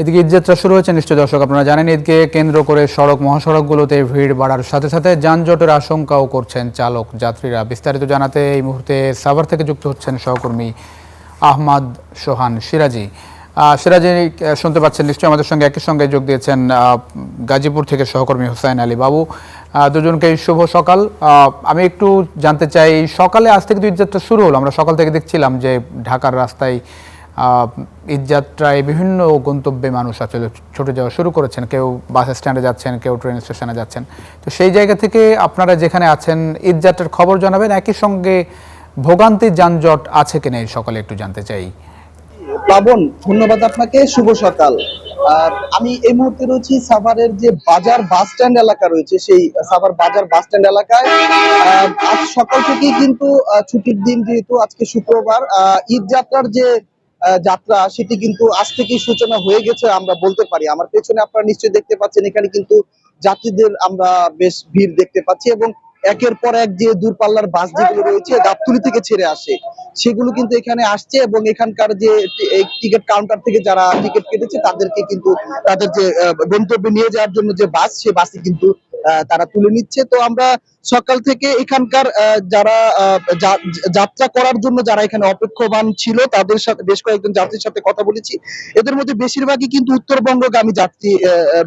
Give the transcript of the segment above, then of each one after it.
এদিকে ঈদযাত্রা শুরু হয়েছে নিশ্চয় দর্শক আপনারা জানেন। ঈদকে কেন্দ্র করে সড়ক মহাসড়কগুলোতে ভিড় বাড়ার সাথে সাথে যানজটের আশঙ্কাও করছেন চালক যাত্রীরা। বিস্তারিত জানাতে এই মুহূর্তে সাভার থেকে যুক্ত হচ্ছেন সহকর্মী আহমদ সোহান সিরাজি। সিরাজি, শুনতে পাচ্ছেন নিশ্চয়ই? আমাদের সঙ্গে একই সঙ্গে যোগ দিয়েছেন গাজীপুর থেকে সহকর্মী হুসাইন আলী বাবু। দুজনকেই শুভ সকাল। আমি একটু জানতে চাই, সকালে আজ থেকে তো ঈদযাত্রা শুরু হলো, আমরা সকাল থেকে দেখছিলাম যে ঢাকার রাস্তায় ঈদযাত্রায় বিভিন্ন গন্তব্যে মানুষ আসলে ছুটে যাওয়া শুরু করেছেন। কেউ বাস স্ট্যান্ডে যাচ্ছেন, কেউ ট্রেন স্টেশনে যাচ্ছেন। তো সেই জায়গা থেকে আপনারা যেখানে আছেন ঈদযাত্রার খবর জানাবেন, একই সঙ্গে ভোগান্তি যানজট আছে কিনা এই সকালে একটু জানতে চাই। প্লাবন, ধন্যবাদ আপনাকে। শুভ সকাল। আমি এই মুহূর্তে রয়েছি সাভারের যে বাজার বাস স্ট্যান্ড এলাকা রয়েছে, সেই সাভার বাজার বাস স্ট্যান্ড এলাকায়। আজ সকাল থেকেই কিন্তু ছুটির দিন, যেহেতু আজকে শুক্রবার, ঈদ যাত্রার যে যাত্রা সেটি কিন্তু আজ থেকেই সূচনা হয়ে গেছে আমরা বলতে পারি। আমার পেছনে আপনারা নিশ্চয়ই দেখতে পাচ্ছেন, এখানে কিন্তু যাত্রীদের আমরা বেশ ভিড় দেখতে পাচ্ছি এবং একের পর এক যে দূরপাল্লার বাস যেগুলো রয়েছে গাবতলী থেকে ছেড়ে আসে, সেগুলো কিন্তু এখানে আসছে এবং এখানকার যে টিকিট কাউন্টার থেকে যারা টিকিট কেটেছে তাদেরকে কিন্তু তাদের যে গন্তব্যে নিয়ে যাওয়ার জন্য যে বাস, সে বাসে কিন্তু তারা তুলে নিচ্ছে। তো আমরা সকাল থেকে এখানকার যারা যাত্রা করার জন্য যারা এখানে অপেক্ষমান ছিল তাদের সাথে, বেশ কয়েকজন যাত্রীর সাথে কথা বলেছি। এদের মধ্যে বেশিরভাগই কিন্তু উত্তরবঙ্গগামী যাত্রী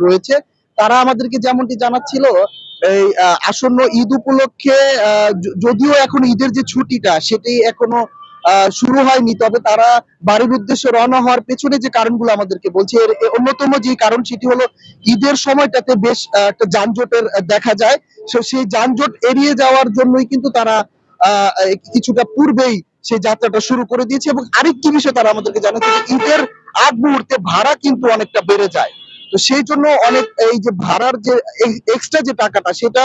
রয়েছে। তারা আমাদেরকে যেমনটি জানাচ্ছিল, এই আসন্ন ঈদ উপলক্ষে যদিও এখন ঈদের যে ছুটিটা সেটি এখনো শুরু হয়নি, তবে তারা বাড়ির উদ্দেশ্যে রওনা হওয়ার পেছনে যে কারণগুলো আমাদেরকে বলছে, এর অন্যতম যে কারণ সেটি হলো ঈদের সময়টাতে বেশ একটা যানজটের দেখা যায়। সেই যানজট এড়িয়ে যাওয়ার জন্যই কিন্তু তারা কিছুটা পূর্বেই সেই যাত্রাটা শুরু করে দিয়েছে। এবং আরেকটি বিষয় তারা আমাদেরকে জানাচ্ছে যে ঈদের আগ মুহূর্তে ভাড়া কিন্তু অনেকটা বেড়ে যায়। তো সেই জন্য অনেক এই যে ভাড়ার যে এক্সট্রা যে টাকাটা, সেটা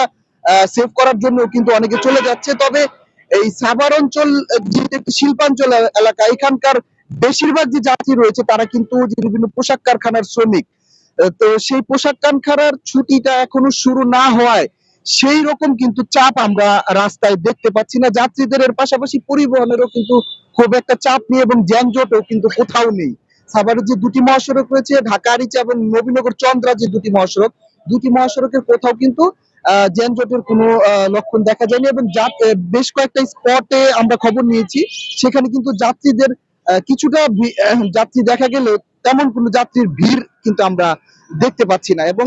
সেভ করার জন্য কিন্তু অনেকে চলে যাচ্ছে। তবে এই সাভার অঞ্চল যেটা একটি শিল্পাঞ্চল এলাকা, এখানকার বেশিরভাগ যে যাত্রী রয়েছে তারা কিন্তু যে বিভিন্ন পোশাক কারখানার শ্রমিক। তো সেই পোশাক কারখানার ছুটিটা এখনো শুরু না হওয়ায় সেই রকম কিন্তু চাপ আমরা রাস্তায় দেখতে পাচ্ছি না যাত্রীদের। এর পাশাপাশি পরিবহনেরও কিন্তু খুব একটা চাপ নেই এবং যানজটও কিন্তু কোথাও নেই। সাভারের যে দুটি মহাসড়ক রয়েছে, ঢাকা আরিচা এবং নবীনগর চন্দ্রা যে দুটি মহাসড়ক, দুটি মহাসড়কের কোথাও কিন্তু যানজটের কোনো লক্ষণ দেখা যায়নি। এবং বেশ কয়েকটা স্পটে আমরা খবর নিয়েছি, সেখানে কিন্তু যাত্রীদের কিছুটা যাত্রী দেখা গেলে তেমন কোনো যাত্রীর ভিড় কিন্তু আমরা দেখতে পাচ্ছি না। এবং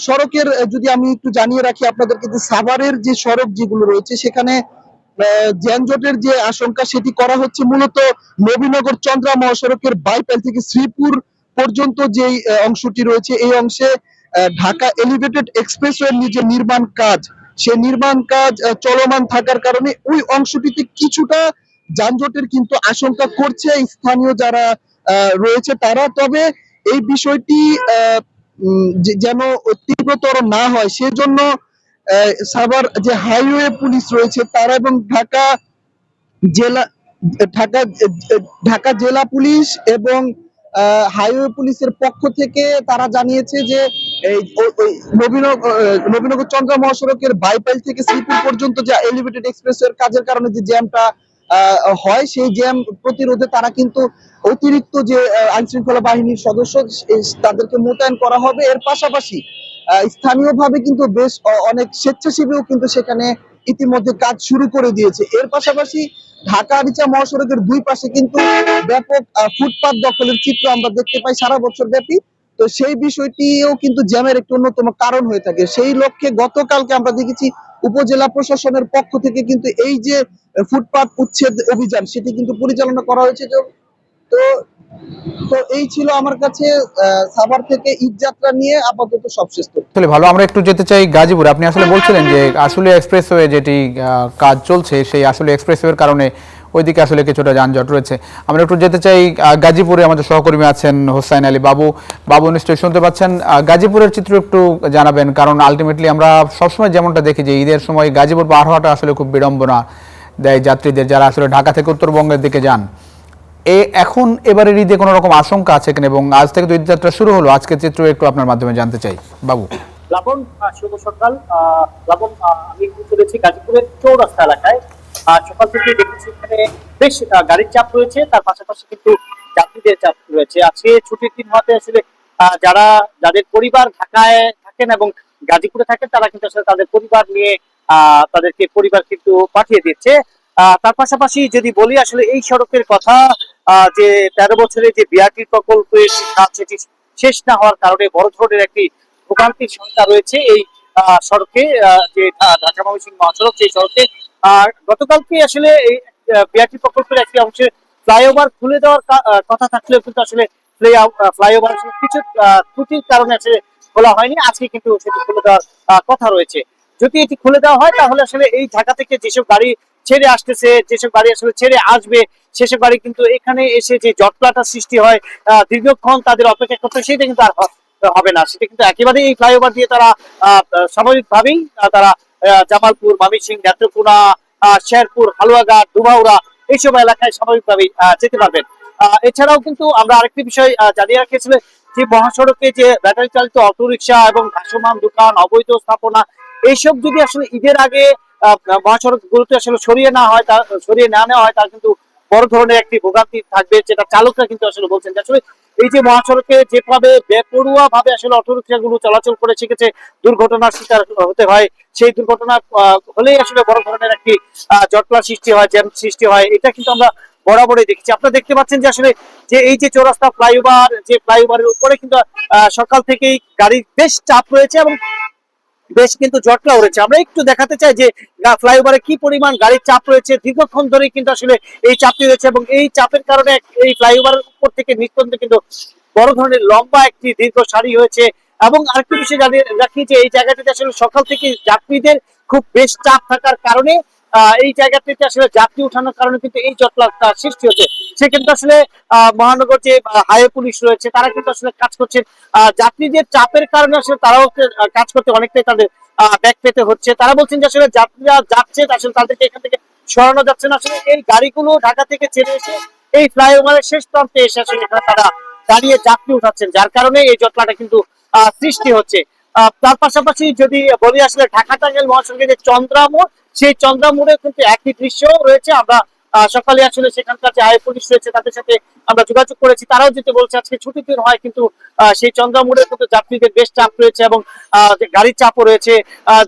সড়কের যদি আমি একটু জানিয়ে রাখি আপনাদেরকে, যে সাভারের যে সড়ক যেগুলো রয়েছে সেখানে যানজটের যে আশঙ্কা সেটি করা হচ্ছে মূলত নবীনগর চন্দ্রা মহাসড়কের বাইপাইল থেকে শ্রীপুর পর্যন্ত যে অংশটি রয়েছে, এই অংশে ঢাকা এলিভেটেড এক্সপ্রেসওয়ের যে নির্মাণ কাজ, সেই নির্মাণ কাজ চলমান থাকার কারণে ওই অংশটিতে কিছুটা যানজটের কিন্তু আশঙ্কা করছে স্থানীয় যারা রয়েছে তারা। তবে এই বিষয়টি যেন তীব্রতর না হয় সেজন্য সাভার যে হাইওয়ে পুলিশ রয়েছে তারা এবং জেলা ঢাকা ঢাকা জেলা পুলিশ এবং হাইওয়ে পুলিশের পক্ষ থেকে তারা জানিয়েছে যে এই নবীনগর চন্দ্রা মহাসড়কের বাইপাইল থেকে শ্রীপুর পর্যন্ত যে এলিভেটেড এক্সপ্রেসের কাজের কারণে যে জ্যামটা হয়, সেই জ্যাম প্রতিরোধে তারা কিন্তু অতিরিক্ত যে আইন শৃঙ্খলা বাহিনীর সদস্য তাদেরকে মোতায়েন করা হবে। এর পাশাপাশি স্থানীয়ভাবে কিন্তু বেশ অনেক স্বেচ্ছাসেবীও কিন্তু সেখানে ইতিমধ্যে কাজ শুরু করে দিয়েছে। এর পাশাপাশি ঢাকা আরিচা মহাসড়কের দুই পাশে কিন্তু ব্যাপক ফুটপাত দখলের চিত্র আমরা দেখতে পাই সারা বছর ব্যাপী। তো সেই বিষয়টিও কিন্তু জ্যামের একটি অন্যতম কারণ হয়ে থাকে। সেই লক্ষ্যে গতকালকে আমরা দেখেছি উপজেলা প্রশাসনের পক্ষ থেকে কিন্তু এই যে ফুটপাত উচ্ছেদ অভিযান সেটি কিন্তু পরিচালনা করা হয়েছে। তো তো এই ছিল আমার কাছে সাভার থেকে ঈদ যাত্রা নিয়ে আপাতত সবশেষ তথ্য। আসলে ভালো, আমরা একটু যেতে চাই গাজীপুরে। আপনি আসলে বলছিলেন যে আসলে এক্সপ্রেসওয়ে যেটি কাজ চলছে, সেই আসলে এক্সপ্রেসওয়ের কারণে ওইদিকে আসলে কিছুটা যানজট রয়েছে। আমরা একটু যেতে চাই গাজীপুরে, আমাদের সহকর্মী আছেন হোসাইন আলী বাবু। বাবু, নিশ্চয়ই শুনতে পাচ্ছেন? গাজীপুরের চিত্র একটু জানাবেন, কারণ আলটিমেটলি আমরা সবসময় যেমনটা দেখি যে ঈদের সময় গাজীপুর পার হওয়াটা আসলে খুব বিড়ম্বনা দেয় যাত্রীদের, যারা আসলে ঢাকা থেকে উত্তরবঙ্গের দিকে যান। এখন এবারের ঈদে কোনো রকম আশঙ্কা আছে কিনা, এবং আজ থেকে তো ঈদ যাত্রা শুরু হলো, আজকের চিত্র একটু আপনার মাধ্যমে জানতে চাই বাবু। লাবণ, শুভ সকাল। লাবণ, আমি চলেছি গাজীপুরের চৌরাস্তা এলাকায়। সকাল থেকে দেখেছি এখানে বেশ গাড়ির চাপ রয়েছে, তার পাশাপাশি কিন্তু যাত্রীদের চাপ রয়েছে। আজকে ছুটির দিন হওয়াতে আসলে যাদের পরিবার ঢাকায় থাকেন এবং গাজীপুরে থাকেন, তারা কিন্তু আসলে তাদের পরিবার নিয়ে তাদেরকে পরিবার কিন্তু পাঠিয়ে দিচ্ছে। তার পাশাপাশি যদি বলি আসলে এই সড়কের কথা, যে 13 বছরে যে বিআরটি প্রকল্পের কাজ সেটি শেষ না হওয়ার কারণে বড় ধরনের একটি ভোগান্তির সংখ্যা রয়েছে এই সড়কে, যে ঢাকা ময়মনসিংহ মহাসড়ক, সেই সড়কে। গতকালকে আসলে এই বিআরটি প্রকল্পের একটি অংশে ফ্লাইওভার খুলে দেওয়ার কথা থাকলেও কিন্তু আসলে ফ্লাইওভার কিছু ত্রুটির কারণে আসলে খোলা হয়নি। আজকে কিন্তু সেটি খুলে দেওয়ার কথা রয়েছে। যদি এটি খুলে দেওয়া হয় তাহলে আসলে এই ঢাকা থেকে যেসব গাড়ি ছেড়ে আসতেছে, যেসব গাড়ি আসলে ছেড়ে আসবে, সেসব গাড়ি কিন্তু এখানে এসে যে জটলাটা সৃষ্টি হয়, দীর্ঘক্ষণ তাদের অপেক্ষা করতে, সেটা কিন্তু আর হবে না। সেটা কিন্তু একেবারে এই ফ্লাইওভার দিয়ে তারা স্বাভাবিকভাবেই তারা জামালপুর, ময়মনসিংহ, নেত্রকোনা, শেরপুর, হালুয়াঘাট, ডুবাউড়া এইসব এলাকায় স্বাভাবিকভাবেই যেতে পারবেন। এছাড়াও কিন্তু আমরা আরেকটি বিষয় জানিয়ে রাখিয়েছিলাম, যে মহাসড়কে যে ব্যাটারি চালিত অটোরিকশা এবং ভাসমান দোকান, অবৈধ স্থাপনা, এইসব যদি আসলে ঈদের আগে মহাসড়ক গুলোতে আসলে সরিয়ে না নেওয়া হয়, তার কিন্তু বড় ধরনের একটি ভোগান্তি থাকবে, যেটা চালকরা কিন্তু আসলে বলছেন যে আসলে এই যে মহাসড়কে যেভাবে বেপরোয়া ভাবে আসলে অটোরিকশা গুলো চলাচল করে শিখেছে, দুর্ঘটনার শিকার হতে হয়। সেই দুর্ঘটনা হলেই আসলে বড় ধরনের একটি জটলা সৃষ্টি হয়, জ্যাম সৃষ্টি হয়। এটা কিন্তু আমরা বরাবরই দেখেছি। আপনারা দেখতে পাচ্ছেন যে আসলে যে এই যে চৌরাস্তা ফ্লাইওভার, যে ফ্লাইওভারের উপরে কিন্তু সকাল থেকেই গাড়ির বেশ চাপ রয়েছে এবং বেশ কিন্তু জটলা উড়েছে। আমরা একটু দেখাতে চাই যে ফ্লাইওভারে কি পরিমাণ গাড়ির চাপ রয়েছে। দীর্ঘক্ষণ ধরে কিন্তু আসলে এই চাপটি রয়েছে এবং এই চাপের কারণে এই ফ্লাইওভারের উপর থেকে নিচ পর্যন্ত কিন্তু বড় ধরনের লম্বা একটি দীর্ঘ সারি হয়েছে। এবং আরেকটি বিষয় জানিয়ে রাখি, যে এই জায়গাটিতে আসলে সকাল থেকে যাত্রীদের খুব বেশ চাপ থাকার কারণে এই জায়গাটিতে আসলে যাত্রী উঠানোর কারণে কিন্তু এই জটলাটা সৃষ্টি হচ্ছে। সেক্ষেত্রে আসলে মহানগর যে হাইওয়ে পুলিশ রয়েছে, তারা কিন্তু আসলে কাজ করছেন। যাত্রীদের চাপের কারণে আসলে তারাও কাজ করতে অনেকটাই তাদের ব্যাক পেতে হচ্ছে। তারা বলছেন যে আসলে যাত্রীরা যাচ্ছে, আসলে তাদেরকে এখান থেকে সরানো যাচ্ছে না। আসলে এই গাড়িগুলো ঢাকা থেকে ছেড়ে এসে এই ফ্লাইওভারের শেষ প্রান্তে এসে আসলে এখানে তারা দাঁড়িয়ে যাত্রী উঠাচ্ছেন, যার কারণে এই জটলাটা কিন্তু সৃষ্টি হচ্ছে। তার পাশাপাশি যদি বলি, আসলে ঢাকা টাঙ্গাইল মহাসড়কের যে চন্দ্রা মোড়, সেই চন্দ্রা মোড়ে কিন্তু একই দৃশ্য রয়েছে। আমরা সকালে আসলে সেখানকার যে হাই পুলিশ রয়েছে, তাদের সাথে আমরা যোগাযোগ করেছি। তারাও যেতে বলছে আজকে ছুটির দিন হয়, কিন্তু সেই চন্দ্রা মোড়ে কিন্তু যাত্রীদের বেশ চাপ রয়েছে এবং যে গাড়ির চাপও রয়েছে,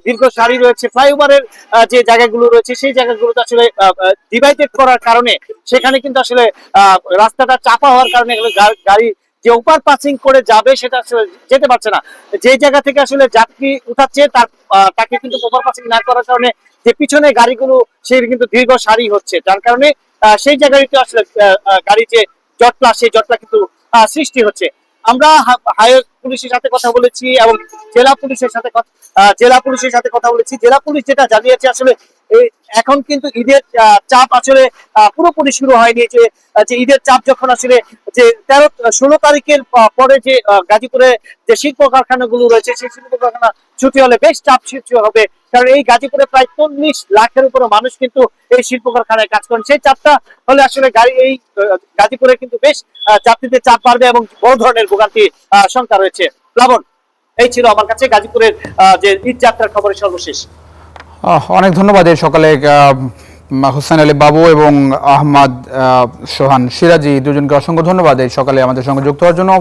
দীর্ঘ সারি রয়েছে। ফ্লাইওভারের যে জায়গাগুলো রয়েছে, সেই জায়গাগুলোতে আসলে ডিভাইডেড করার কারণে সেখানে কিন্তু আসলে রাস্তাটা চাপা হওয়ার কারণে গাড়ি যে ওভার পাসিং করে যাবে, সেটা আসলে যেতে পারছে না। যে জায়গা থেকে আসলে যাত্রী উঠাচ্ছে, তাকে কিন্তু ওভার পাসিং না করার কারণে যে পিছনে গাড়িগুলো, সেই কিন্তু দীর্ঘ সারি হচ্ছে, যার কারণে সেই জায়গাটিতে আসলে গাড়ি যে জটলা, সেই জটলা কিন্তু সৃষ্টি হচ্ছে। আমরা হাইওয়ে পুলিশের সাথে কথা বলেছি এবং জেলা পুলিশের সাথে কথা বলেছি। জেলা পুলিশ যেটা জানিয়েছে, আসলে এখন কিন্তু ঈদের চাপ আসলে পুরোপুরি শুরু হয়নি। যে ঈদের চাপ যখন আসলে যে 16 তারিখের পরে যে গাজীপুরে যে শিল্প কারখানাগুলো রয়েছে, সেই শিল্প কারখানা ছুটি হলে বেশ চাপ সৃষ্টি হবে। কারণ এই গাজীপুরে প্রায় 40 লাখের উপরে মানুষ কিন্তু এই শিল্প কারখানায় কাজ করেন। সেই চাপটা হলে আসলে এই গাজীপুরে কিন্তু বেশ যাত্রীদের চাপ বাড়বে এবং বড় ধরনের ভোগান্তি শঙ্কা রয়েছে। প্লাবন, এই ছিল আমার কাছে গাজীপুরের যে ঈদ যাত্রার খবরের সর্বশেষ। অনেক ধন্যবাদ। এই সকালে হোসেন আলী বাবু এবং আহমদ সোহান সিরাজি দুজনকে অসংখ্য ধন্যবাদ এই সকালে আমাদের সঙ্গে যুক্ত হওয়ার জন্য।